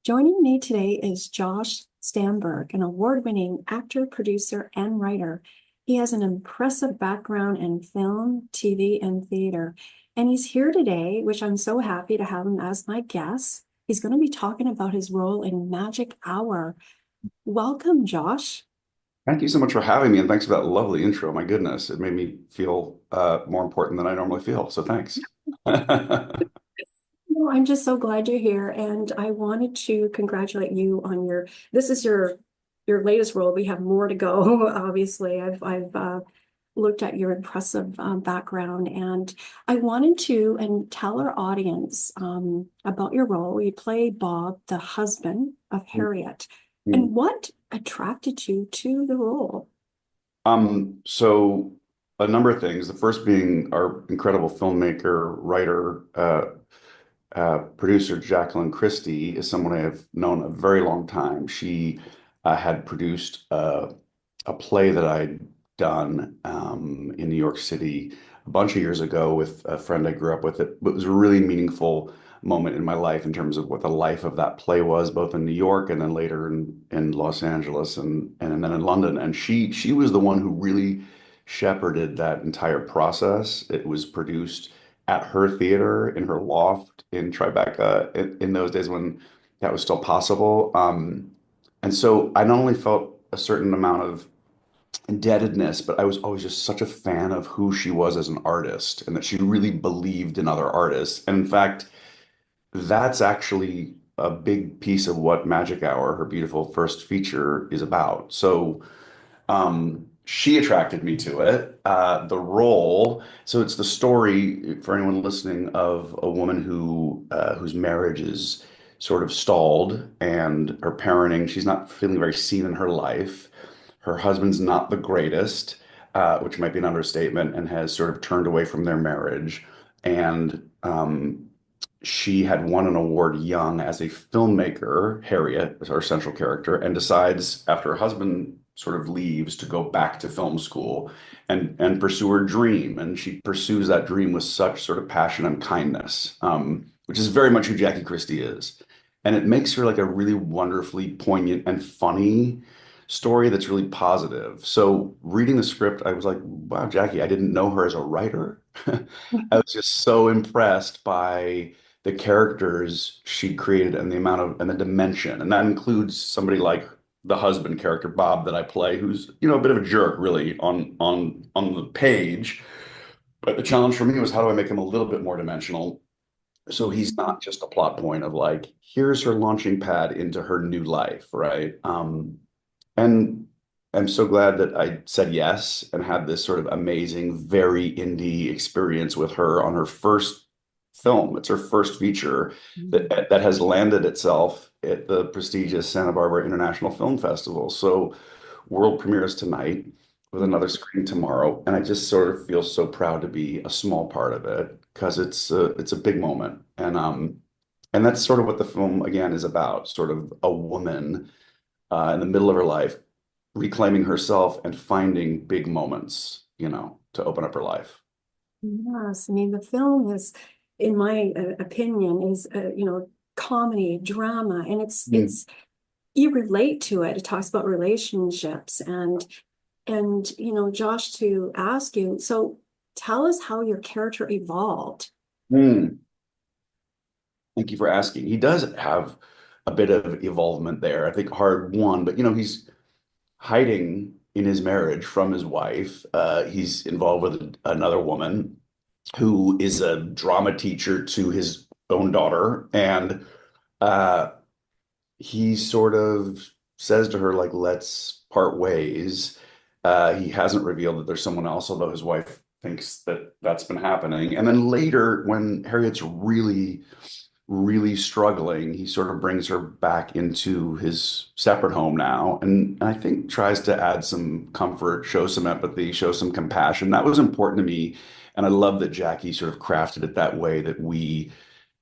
Joining me today is Josh Stamberg, an award-winning actor, producer, and writer. He has an impressive background in film, TV, and theater. And he's here today, which I'm so happy to have him as my guest. He's going to be talking about his role in Magic Hour. Welcome, Josh. Thank you so much for having me, and thanks for that lovely intro. My goodness, it made me feel more important than I normally feel. So thanks. No, I'm just so glad you're here, and I wanted to congratulate you on this is your latest role. We have more to go, obviously. I've looked at your impressive background, and I wanted to and tell our audience about your role. You play Bob, the husband of Harriet, and what attracted you to the role? So a number of things. The first being our incredible filmmaker, writer, producer Jacqueline Christy is someone I have known a very long time. She had produced a play that I'd done in New York City a bunch of years ago with a friend I grew up with. It was a really meaningful moment in my life in terms of what the life of that play was, both in New York and then later in Los Angeles and then in London. And she was the one who really shepherded that entire process. It was produced at her theater in her loft in Tribeca in those days when that was still possible. And so I not only felt a certain amount of indebtedness, but I was always just such a fan of who she was as an artist and that she really believed in other artists. And in fact, that's actually a big piece of what Magic Hour, her beautiful first feature, is about. So she attracted me to it. The role, so it's the story for anyone listening of a woman whose marriage is sort of stalled and her parenting, she's not feeling very seen in her life. Her husband's not the greatest, which might be an understatement, and has sort of turned away from their marriage. And she had won an award young as a filmmaker, Harriet, is our central character, and decides after her husband sort of leaves to go back to film school and pursue her dream. And she pursues that dream with such sort of passion and kindness, which is very much who Jackie Christie is. And it makes her like a really wonderfully poignant and funny story that's really positive. So reading the script, I was like, wow, Jackie, I didn't know her as a writer. I was just so impressed by the characters she created and the amount of and the dimension. And that includes somebody like the husband character, Bob, that I play, who's, a bit of a jerk really on the page. But the challenge for me was how do I make him a little bit more dimensional? So he's not just a plot point of like, here's her launching pad into her new life, right? And I'm so glad that I said yes and had this sort of amazing, very indie experience with her on her first film. It's her first feature that has landed itself at the prestigious Santa Barbara International Film Festival. So world premieres tonight with another screen tomorrow, and I just sort of feel so proud to be a small part of it because it's a big moment, and that's sort of what the film again is about, sort of a woman in the middle of her life reclaiming herself and finding big moments, to open up her life. Yes, I mean the film is, in my opinion, is comedy, drama, and it's you relate to it. It talks about relationships and Josh, to ask you, so tell us how your character evolved. Mm. Thank you for asking. He does have a bit of evolvement there. I think hard won, but he's hiding in his marriage from his wife. He's involved with another woman who is a drama teacher to his own daughter, and uh, he sort of says to her, like, let's part ways. He hasn't revealed that there's someone else, although his wife thinks that that's been happening. And then later, when Harriet's really struggling, he sort of brings her back into his separate home now, and I think tries to add some comfort, show some empathy, show some compassion. That was important to me, and I love that Jackie sort of crafted it that way that we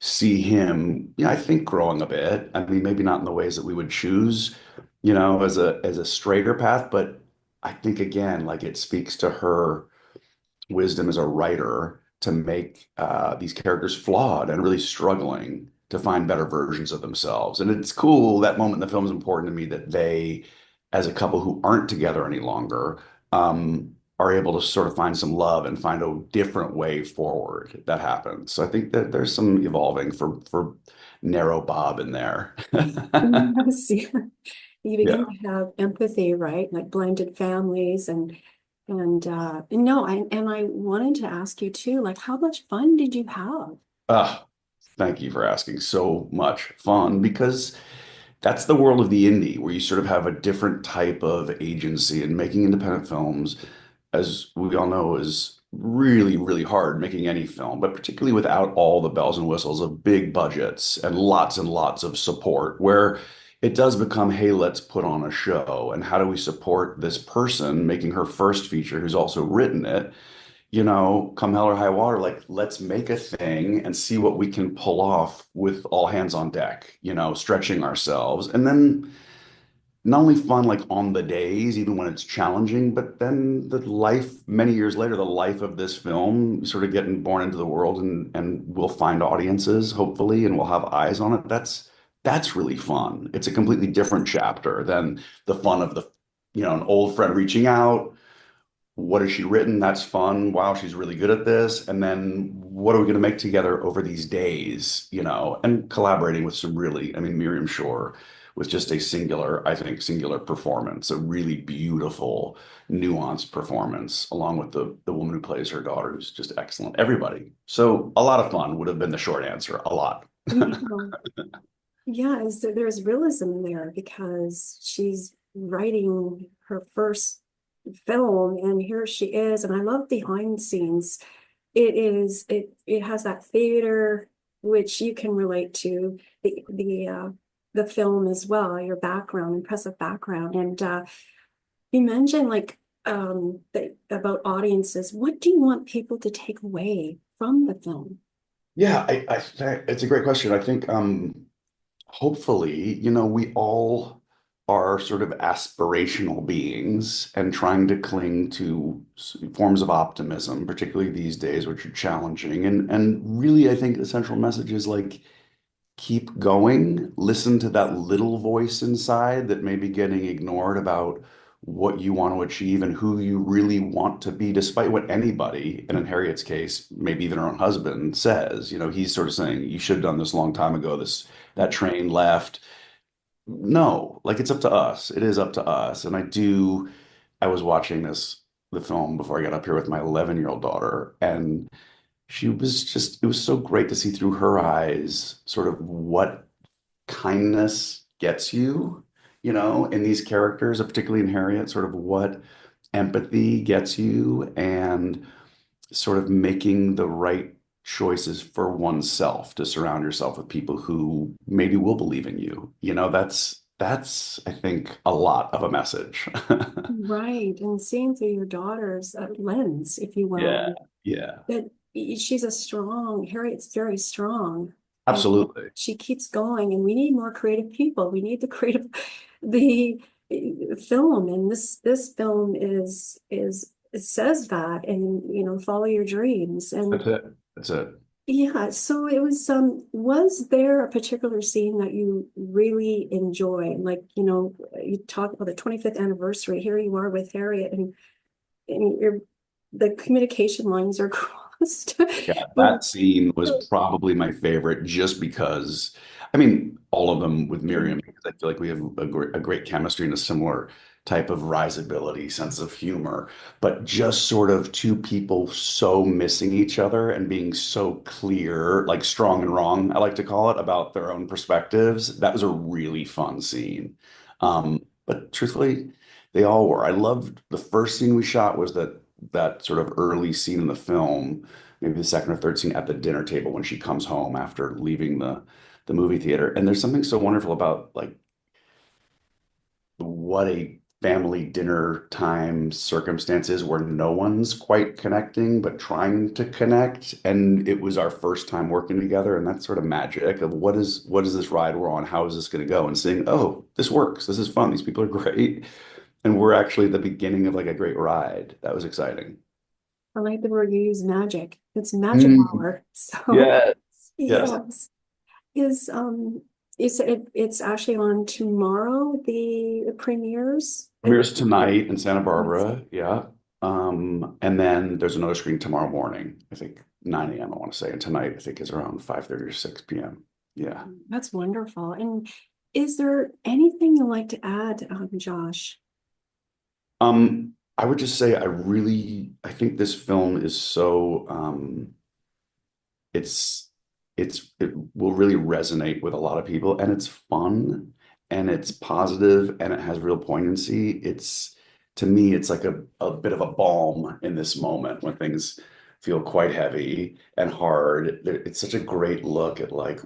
see him, I think growing a bit. I mean, maybe not in the ways that we would choose, as a straighter path, but I think again, like it speaks to her wisdom as a writer to make these characters flawed and really struggling. to find better versions of themselves. And it's cool, that moment in the film is important to me that they, as a couple who aren't together any longer, are able to sort of find some love and find a different way forward that happens. So I think that there's some evolving for narrow Bob in there. Yes, yeah. You begin Yeah. to have empathy, right? Like blended families and no, I wanted to ask you too, like how much fun did you have? Ah, thank you for asking. So much fun because that's the world of the indie where you sort of have a different type of agency, and making independent films, as we all know, is really, really hard making any film, but particularly without all the bells and whistles of big budgets and lots of support, where it does become, hey, let's put on a show. And how do we support this person making her first feature who's also written it? Come hell or high water, like let's make a thing and see what we can pull off with all hands on deck, stretching ourselves. And then not only fun like on the days, even when it's challenging, but then the life, many years later, the life of this film sort of getting born into the world, and we'll find audiences, hopefully, and we'll have eyes on it. That's really fun. It's a completely different chapter than the fun of an old friend reaching out. What has she written? That's fun. Wow, she's really good at this. And then what are we going to make together over these days, and collaborating with some really, I mean, Miriam Shore with just a singular, I think, singular performance, a really beautiful, nuanced performance, along with the woman who plays her daughter, who's just excellent. Everybody. So a lot of fun would have been the short answer. A lot. Yeah, yeah, so there's realism there because she's writing her first film and here she is. And I love behind the scenes. It has that theater which you can relate to the film as well, your background, impressive background. And you mentioned like about audiences. What do you want people to take away from the film? Yeah, it's a great question. I think hopefully, we all are sort of aspirational beings and trying to cling to forms of optimism, particularly these days, which are challenging. And really, I think the central message is like keep going, listen to that little voice inside that may be getting ignored about what you want to achieve and who you really want to be, despite what anybody, and in Harriet's case, maybe even her own husband says. He's sort of saying, you should have done this a long time ago. That train left. No, like it's up to us. It is up to us. I was watching the film before I got up here with my 11-year-old daughter, and it was so great to see through her eyes sort of what kindness gets you, in these characters, particularly in Harriet, sort of what empathy gets you, and sort of making the right choices for oneself to surround yourself with people who maybe will believe in you. That's I think a lot of a message. Right. And seeing through your daughter's lens, if you will, Yeah, yeah, that she's Harriet's very strong and absolutely. she keeps going and we need more creative people. We need the creative, the film. And this film it says that and, follow your dreams. And That's it. That's it. yeah, so it was there a particular scene that you really enjoyed? Like, you talk about the 25th anniversary. Here you are with Harriet and the communication lines are crossed. Yeah, But that scene was probably my favorite just because, I mean, all of them with Miriam, because I feel like we have a great chemistry and a similar type of risability, sense of humor, but just sort of two people so missing each other and being so clear, like strong and wrong, I like to call it, about their own perspectives. That was a really fun scene. But truthfully, they all were. I loved the first scene we shot was that sort of early scene in the film, maybe the second or third scene at the dinner table when she comes home after leaving the movie theater. And there's something so wonderful about like what a family dinner time circumstance is where no one's quite connecting but trying to connect. And it was our first time working together, and that's sort of magic of what is this ride we're on? How is this going to go? And seeing, oh, this works. This is fun. These people are great. And we're actually at the beginning of like a great ride. That was exciting. I like the word you use, magic. It's magic Mm, hour. So yes, yes. yes. is you said it's actually on tomorrow, the premieres? Premieres tonight in Santa Yes. Barbara, yeah. And then there's another screen tomorrow morning, I think 9 a.m. I want to say, and tonight I think is around 5:30 or 6 p.m. Yeah. That's wonderful. And is there anything you'd like to add, Josh? I would just say I think this film is so it's it will really resonate with a lot of people, and it's fun and it's positive and it has real poignancy. It's to me it's like a bit of a balm in this moment when things feel quite heavy and hard. It's such a great look at like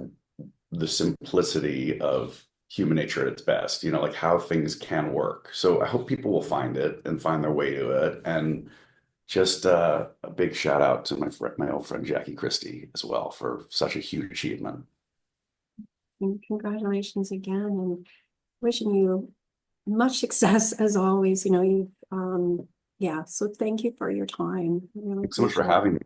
the simplicity of human nature at its best, like how things can work. So I hope people will find it and find their way to it. And just a big shout out to my old friend Jackie Christy as well for such a huge achievement. And congratulations again, and wishing you much success as always. You know, you've yeah, so thank you for your time. I really Thanks so much for appreciate it. having me.